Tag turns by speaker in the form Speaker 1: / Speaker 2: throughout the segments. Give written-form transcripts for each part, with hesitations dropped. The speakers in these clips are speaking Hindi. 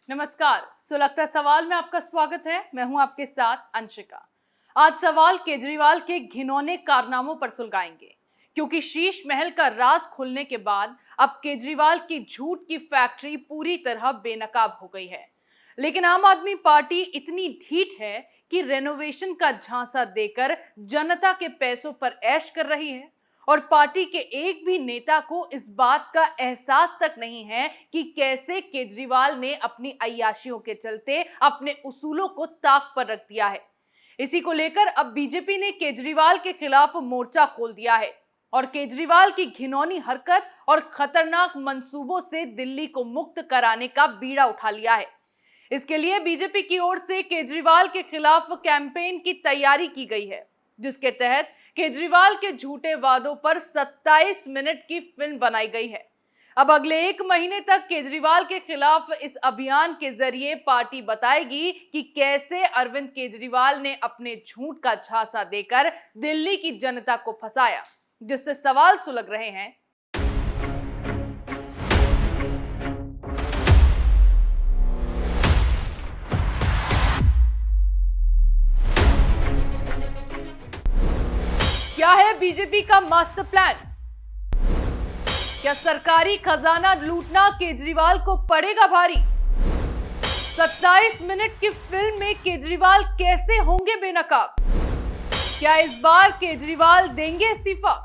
Speaker 1: नमस्कार। सुलगता सवाल में आपका स्वागत है। मैं हूं आपके साथ अंशिका। आज सवाल केजरीवाल के घिनौने कारनामों पर सुलगाएंगे, क्योंकि शीश महल का राज खुलने के बाद अब केजरीवाल की झूठ की फैक्ट्री पूरी तरह बेनकाब हो गई है। लेकिन आम आदमी पार्टी इतनी ढीठ है कि रेनोवेशन का झांसा देकर जनता के पैसों पर ऐश कर रही है, और पार्टी के एक भी नेता को इस बात का एहसास तक नहीं है कि कैसे केजरीवाल ने अपनी अय्याशियों के चलते अपने उसूलों को ताक पर रख दिया है। इसी को लेकर अब बीजेपी ने केजरीवाल के खिलाफ मोर्चा खोल दिया है और केजरीवाल की घिनौनी हरकत और खतरनाक मंसूबों से दिल्ली को मुक्त कराने का बीड़ा उठा लिया है। इसके लिए बीजेपी की ओर से केजरीवाल के खिलाफ कैंपेन की तैयारी की गई है, जिसके तहत केजरीवाल के झूठे वादों पर 27 मिनट की फिल्म बनाई गई है। अब अगले 1 महीने तक केजरीवाल के खिलाफ इस अभियान के जरिए पार्टी बताएगी कि कैसे अरविंद केजरीवाल ने अपने झूठ का झांसा देकर दिल्ली की जनता को फंसाया, जिससे सवाल सुलग रहे हैं। क्या है बीजेपी का मास्टर प्लान? क्या सरकारी खजाना लूटना केजरीवाल को पड़ेगा भारी? 27 मिनट की फिल्म में केजरीवाल कैसे होंगे बेनकाब? क्या इस बार केजरीवाल देंगे इस्तीफा?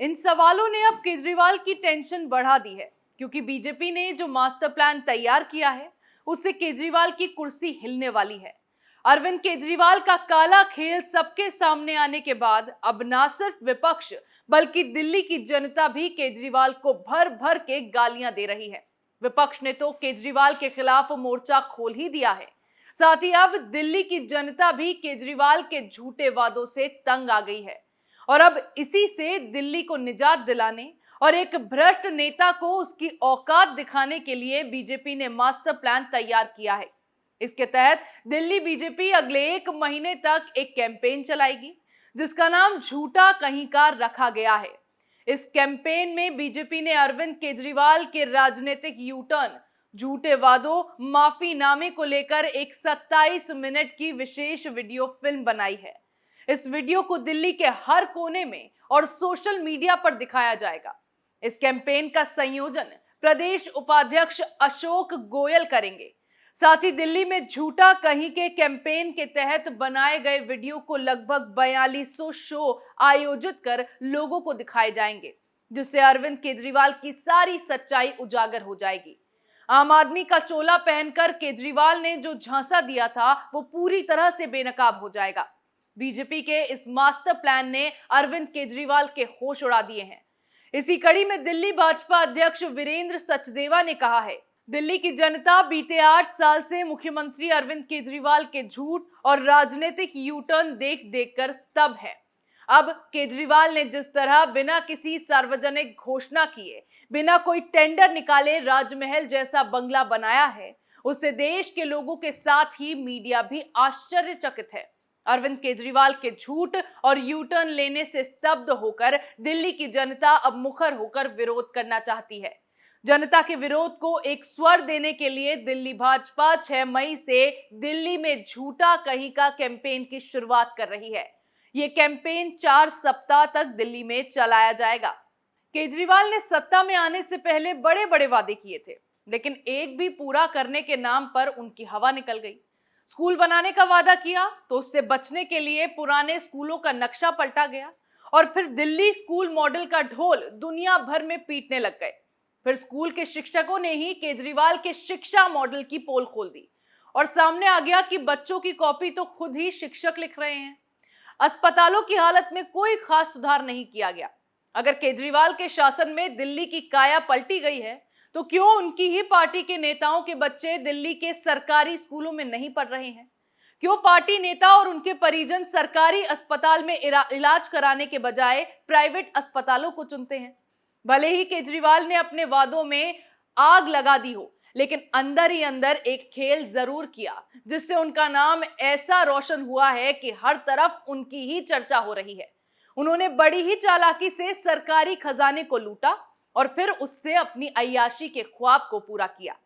Speaker 1: इन सवालों ने अब केजरीवाल की टेंशन बढ़ा दी है, क्योंकि बीजेपी ने जो मास्टर प्लान तैयार किया है उससे केजरीवाल की कुर्सी हिलने वाली है। अरविंद केजरीवाल का काला खेल सबके सामने आने के बाद अब ना सिर्फ विपक्ष बल्कि दिल्ली की जनता भी केजरीवाल को भर भर के गालियां दे रही है। विपक्ष ने तो केजरीवाल के खिलाफ मोर्चा खोल ही दिया है। साथ ही अब दिल्ली की जनता भी केजरीवाल के झूठे वादों से तंग आ गई है, और अब इसी से दिल्ली को निजात दिलाने और एक भ्रष्ट नेता को उसकी औकात दिखाने के लिए बीजेपी ने मास्टर प्लान तैयार किया है। इसके तहत दिल्ली बीजेपी अगले 1 महीने तक एक कैंपेन चलाएगी, जिसका नाम झूठा कहीं का रखा गया है। इस कैंपेन में बीजेपी ने अरविंद केजरीवाल के राजनीतिक यू टर्न, झूठे वादों, माफीनामे को लेकर एक 27 मिनट की विशेष वीडियो फिल्म बनाई है। इस वीडियो को दिल्ली के हर कोने में और सोशल मीडिया पर दिखाया जाएगा। इस कैंपेन का संयोजन प्रदेश उपाध्यक्ष अशोक गोयल करेंगे। साथ ही दिल्ली में झूठा कहीं के कैंपेन के तहत बनाए गए वीडियो को लगभग 4200 शो आयोजित कर लोगों को दिखाए जाएंगे, जिससे अरविंद केजरीवाल की सारी सच्चाई उजागर हो जाएगी। आम आदमी का चोला पहनकर केजरीवाल ने जो झांसा दिया था वो पूरी तरह से बेनकाब हो जाएगा। बीजेपी के इस मास्टर प्लान ने अरविंद केजरीवाल के होश उड़ा दिए हैं। इसी कड़ी में दिल्ली भाजपा अध्यक्ष वीरेंद्र सचदेवा ने कहा है, दिल्ली की जनता बीते 8 साल से मुख्यमंत्री अरविंद केजरीवाल के झूठ और राजनीतिक यू टर्न देख देखकर स्तब्ध है। अब केजरीवाल ने जिस तरह बिना किसी सार्वजनिक घोषणा किए, बिना कोई टेंडर निकाले राजमहल जैसा बंगला बनाया है, उससे देश के लोगों के साथ ही मीडिया भी आश्चर्यचकित है। अरविंद केजरीवाल के झूठ और यू टर्न लेने से स्तब्ध होकर दिल्ली की जनता अब मुखर होकर विरोध करना चाहती है। जनता के विरोध को एक स्वर देने के लिए दिल्ली भाजपा 6 मई से दिल्ली में झूठा कहीं का कैंपेन की शुरुआत कर रही है। ये कैंपेन 4 सप्ताह तक दिल्ली में चलाया जाएगा। केजरीवाल ने सत्ता में आने से पहले बड़े बड़े वादे किए थे, लेकिन एक भी पूरा करने के नाम पर उनकी हवा निकल गई। स्कूल बनाने का वादा किया तो उससे बचने के लिए पुराने स्कूलों का नक्शा पलटा गया, और फिर दिल्ली स्कूल मॉडल का ढोल दुनिया भर में पीटने लग गए। फिर स्कूल के शिक्षकों ने ही केजरीवाल के शिक्षा मॉडल की पोल खोल दी, और सामने आ गया कि बच्चों की कॉपी तो खुद ही शिक्षक लिख रहे हैं। अस्पतालों की हालत में कोई खास सुधार नहीं किया गया। अगर केजरीवाल के शासन में दिल्ली की काया पलटी गई है, तो क्यों उनकी ही पार्टी के नेताओं के बच्चे दिल्ली के सरकारी स्कूलों में नहीं पढ़ रहे हैं? क्यों पार्टी नेता और उनके परिजन सरकारी अस्पताल में इलाज कराने के बजाय प्राइवेट अस्पतालों को चुनते हैं? भले ही केजरीवाल ने अपने वादों में आग लगा दी हो, लेकिन अंदर ही अंदर एक खेल जरूर किया, जिससे उनका नाम ऐसा रोशन हुआ है कि हर तरफ उनकी ही चर्चा हो रही है। उन्होंने बड़ी ही चालाकी से सरकारी खजाने को लूटा और फिर उससे अपनी अय्याशी के ख्वाब को पूरा किया।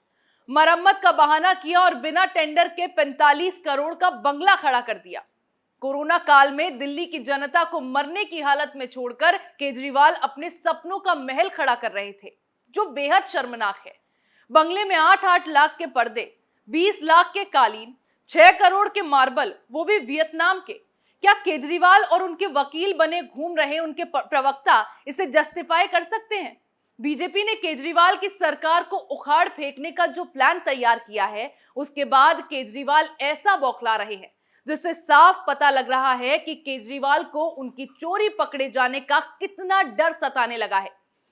Speaker 1: मरम्मत का बहाना किया और बिना टेंडर के 45 करोड़ का बंगला खड़ा कर दिया। कोरोना काल में दिल्ली की जनता को मरने की हालत में छोड़कर केजरीवाल अपने सपनों का महल खड़ा कर रहे थे, जो बेहद शर्मनाक है। बंगले में 8-8 लाख के पर्दे, 20 लाख के कालीन, 6 करोड़ के मार्बल, वो भी वियतनाम के। क्या केजरीवाल और उनके वकील बने घूम रहे उनके प्रवक्ता इसे जस्टिफाई कर सकते हैं? बीजेपी ने केजरीवाल की सरकार को उखाड़ फेंकने का जो प्लान तैयार किया है, उसके बाद केजरीवाल ऐसा बौखला रहे हैं जिससे साफ पता लग रहा है कि केजरीवाल को उनकी चोरी पकड़े जाने का कितना डर सताने लगा है।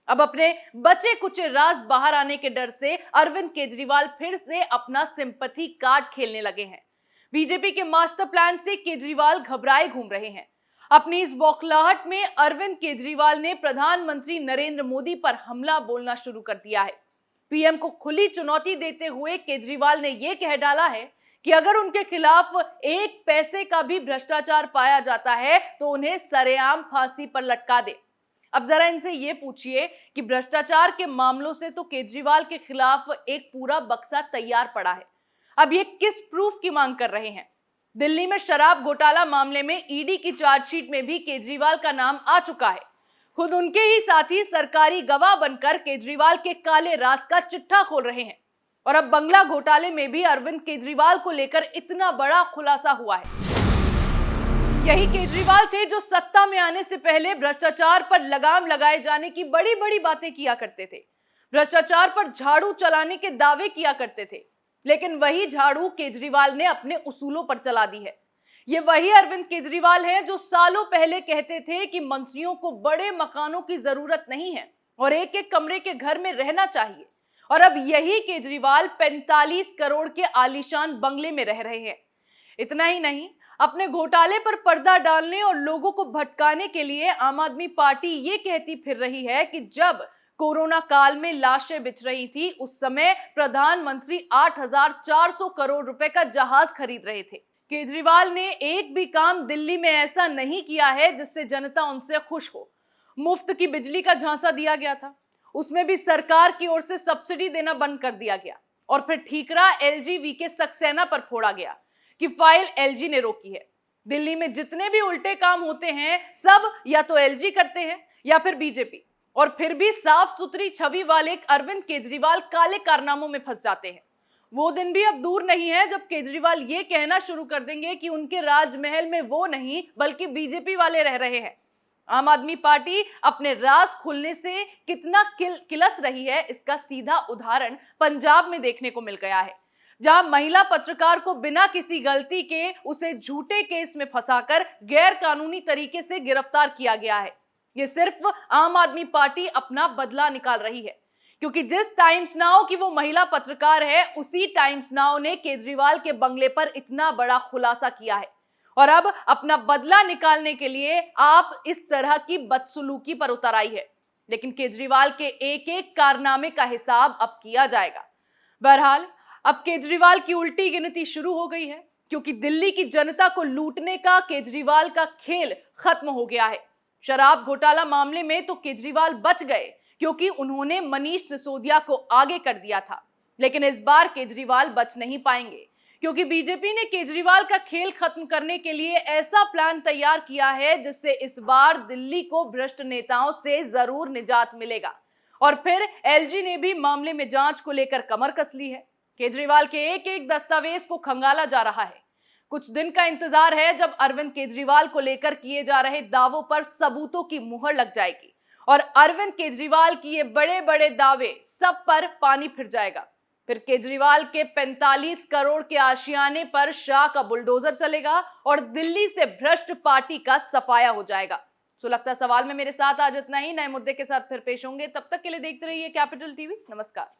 Speaker 1: अब अपने बचे कुचे राज बाहर आने के डर से अरविंद केजरीवाल फिर से अपना सिंपैथी कार्ड खेलने लगे हैं। बीजेपी के मास्टर प्लान से केजरीवाल घबराए घूम रहे हैं। अपनी इस बौखलाहट में अरविंद केजरीवाल ने प्रधानमंत्री नरेंद्र मोदी पर हमला बोलना शुरू कर दिया है। पीएम को खुली चुनौती देते हुए केजरीवाल ने यह कह डाला है कि अगर उनके खिलाफ 1 पैसे का भी भ्रष्टाचार पाया जाता है तो उन्हें सरेआम फांसी पर लटका दे। अब जरा इनसे ये पूछिए कि भ्रष्टाचार के मामलों से तो केजरीवाल के खिलाफ एक पूरा बक्सा तैयार पड़ा है। अब ये किस प्रूफ की मांग कर रहे हैं? दिल्ली में शराब घोटाला मामले में ईडी की चार्जशीट में भी केजरीवाल का नाम आ चुका है। खुद उनके ही साथी सरकारी गवाह बनकर केजरीवाल के काले राज का चिट्ठा खोल रहे हैं। और अब बंगला घोटाले में भी अरविंद केजरीवाल को लेकर इतना बड़ा खुलासा हुआ है। यही केजरीवाल थे जो सत्ता में आने से पहले भ्रष्टाचार पर लगाम लगाए जाने की बड़ी बड़ी बातें किया करते थे। भ्रष्टाचार पर झाड़ू चलाने के दावे किया करते थे, लेकिन वही झाड़ू केजरीवाल ने अपने उसूलों पर चला दी है। ये वही अरविंद केजरीवाल हैं जो सालों पहले कहते थे कि मंत्रियों को बड़े मकानों की जरूरत नहीं है और एक एक कमरे के घर में रहना चाहिए। और अब यही केजरीवाल 45 करोड़ के आलीशान बंगले में रह रहे हैं। इतना ही नहीं, अपने घोटाले पर पर्दा डालने और लोगों को भटकाने के लिए आम आदमी पार्टी ये कहती फिर रही है कि जब कोरोना काल में लाशें बिछ रही थी उस समय प्रधानमंत्री 8,400 करोड़ रुपए का जहाज खरीद रहे थे। केजरीवाल ने एक भी काम दिल्ली में ऐसा नहीं किया है जिससे जनता उनसे खुश हो। मुफ्त की बिजली का झांसा दिया गया था, उसमें भी सरकार की ओर से सब्सिडी देना बंद कर दिया गया। और फिर ठीकरा एलजी वीके सक्सेना पर फोड़ा गया कि फाइल एलजी ने रोकी है। दिल्ली में जितने भी उल्टे काम होते हैं सब या तो एलजी करते हैं या फिर बीजेपी। और फिर भी साफ सुथरी छवि वाले अरविंद केजरीवाल काले कारनामों में फंस जाते हैं। वो दिन भी अब दूर नहीं है जब केजरीवाल ये कहना शुरू कर देंगे कि उनके राजमहल में वो नहीं बल्कि बीजेपी वाले रह रहे हैं। आम आदमी पार्टी अपने राज खुलने से कितना किलस रही है, इसका सीधा उदाहरण पंजाब में देखने को मिल गया है, जहां महिला पत्रकार को बिना किसी गलती के उसे झूठे केस में फंसाकर गैर कानूनी तरीके से गिरफ्तार किया गया है। ये सिर्फ आम आदमी पार्टी अपना बदला निकाल रही है, क्योंकि जिस टाइम्स नाउ की वो महिला पत्रकार है उसी टाइम्स नाउ ने केजरीवाल के बंगले पर इतना बड़ा खुलासा किया है। और अब अपना बदला निकालने के लिए आप इस तरह की बदसलूकी पर उतर आई है। लेकिन केजरीवाल के एक एक कारनामे का हिसाब अब किया जाएगा। बहरहाल अब केजरीवाल की उल्टी गिनती शुरू हो गई है, क्योंकि दिल्ली की जनता को लूटने का केजरीवाल का खेल खत्म हो गया है। शराब घोटाला मामले में तो केजरीवाल बच गए क्योंकि उन्होंने मनीष सिसोदिया को आगे कर दिया था, लेकिन इस बार केजरीवाल बच नहीं पाएंगे, क्योंकि बीजेपी ने केजरीवाल का खेल खत्म करने के लिए ऐसा प्लान तैयार किया है जिससे इस बार दिल्ली को भ्रष्ट नेताओं से जरूर निजात मिलेगा। और फिर एलजी ने भी मामले में जांच को लेकर कमर कस ली है। केजरीवाल के एक एक दस्तावेज को खंगाला जा रहा है। कुछ दिन का इंतजार है जब अरविंद केजरीवाल को लेकर किए जा रहे दावों पर सबूतों की मुहर लग जाएगी और अरविंद केजरीवाल की ये बड़े बड़े दावे सब पर पानी फिर जाएगा। फिर केजरीवाल के 45 करोड़ के आशियाने पर शाह का बुलडोजर चलेगा और दिल्ली से भ्रष्ट पार्टी का सफाया हो जाएगा। सुलगता सवाल में मेरे साथ आज इतना ही। नए मुद्दे के साथ फिर पेश होंगे, तब तक के लिए देखते रहिए कैपिटल टीवी। नमस्कार।